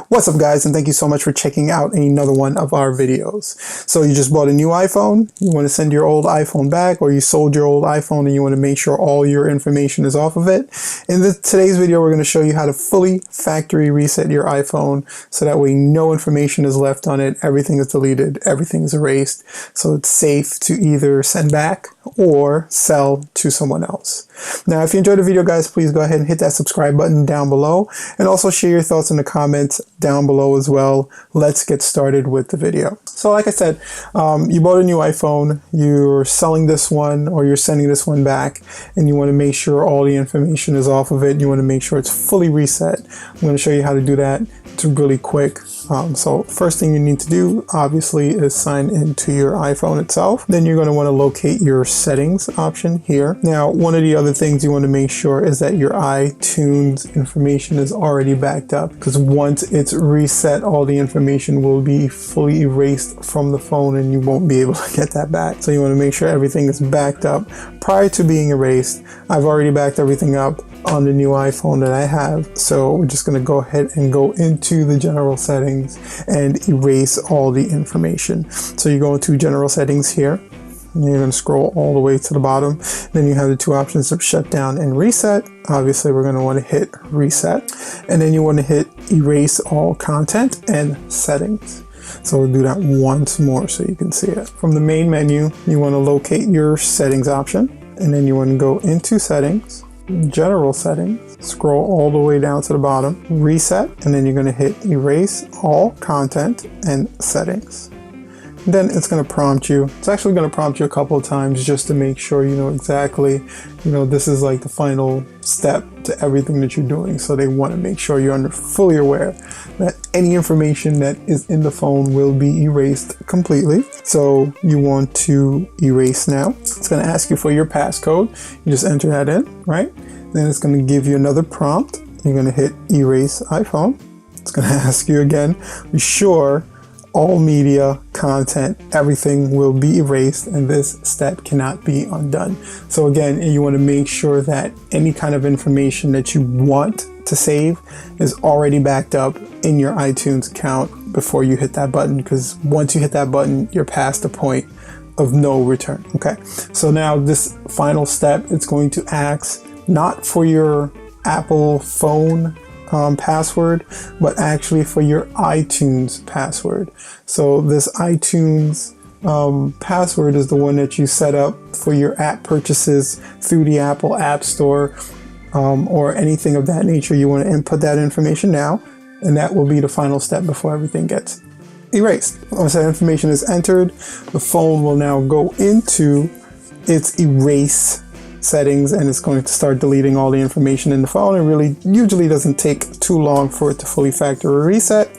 What's up guys, and thank you so much for checking out another one of our videos. So you just bought a new iPhone, you want to send your old iPhone back, or you sold your old iPhone and you want to make sure all your information is off of it. In today's video, we're going to show you how to fully factory reset your iPhone so that way no information is left on it, everything is deleted, everything is erased, so it's safe to either send back or sell to someone else. Now, if you enjoyed the video guys, please go ahead and hit that subscribe button down below and also share your thoughts in the comments down below as well. Let's get started with the video. So like I said, you bought a new iPhone, you're selling this one or you're sending this one back, and you want to make sure all the information is off of it. You want to make sure it's fully reset. I'm going to show you how to do that. It's really quick. So first thing you need to do obviously is sign into your iPhone itself. Then you're going to want to locate your settings option here. Now, one of the other things you want to make sure is that your iTunes information is already backed up, because once it's reset, all the information will be fully erased from the phone and you won't be able to get that back. So you want to make sure everything is backed up prior to being erased. I've already backed everything up on the new iPhone that I have, so we're just going to go ahead and go into the general settings and erase all the information. So you go into general settings here, and you're going to scroll all the way to the bottom. Then you have the two options of shut down and reset. Obviously we're going to want to hit reset, and then you want to hit erase all content and settings. So we'll do that once more so you can see it. From the main menu, you want to locate your settings option, and then you want to go into settings, general settings, scroll all the way down to the bottom, reset, and then you're going to hit erase all content and settings. Then it's going to prompt you. It's actually going to prompt you a couple of times just to make sure you know exactly, this is like the final step to everything that you're doing. So they want to make sure you're fully aware that any information that is in the phone will be erased completely. So you want to erase now. It's going to ask you for your passcode. You just enter that in, right? Then it's going to give you another prompt. You're going to hit erase iPhone. It's going to ask you again, be sure all media, content, everything will be erased, and this step cannot be undone. So again, you want to make sure that any kind of information that you want to save is already backed up in your iTunes account before you hit that button, because once you hit that button, you're past the point of no return. Okay, so now this final step, it's going to ask not for your Apple phone password, but actually for your iTunes password. So this iTunes password is the one that you set up for your app purchases through the Apple App Store, or anything of that nature. You want to input that information now, and that will be the final step before everything gets erased. Once that information is entered, the phone will now go into its erase settings, and it's going to start deleting all the information in the phone. It really usually doesn't take too long for it to fully factory reset.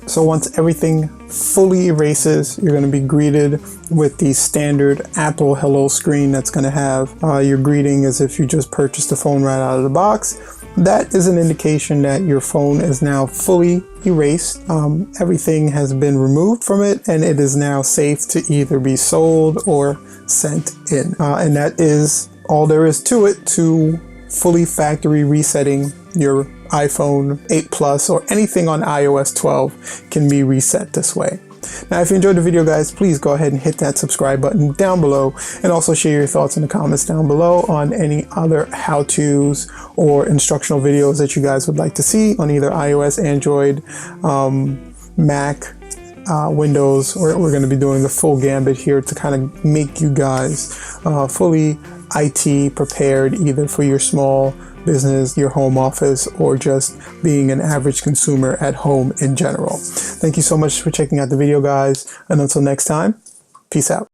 So once everything fully erases, you're going to be greeted with the standard Apple hello screen that's going to have your greeting as if you just purchased the phone right out of the box. That is an indication that your phone is now fully erased. Everything has been removed from it, and it is now safe to either be sold or sent in. And that is all there is to it, to fully factory resetting your iPhone 8 Plus or anything on iOS 12 can be reset this way. Now, if you enjoyed the video guys, please go ahead and hit that subscribe button down below, and also share your thoughts in the comments down below on any other how-tos or instructional videos that you guys would like to see on either iOS, Android, Mac, Windows. We're going to be doing the full gambit here to kind of make you guys fully IT prepared, either for your small business, your home office, or just being an average consumer at home in general. Thank you so much for checking out the video guys, and until next time, peace out.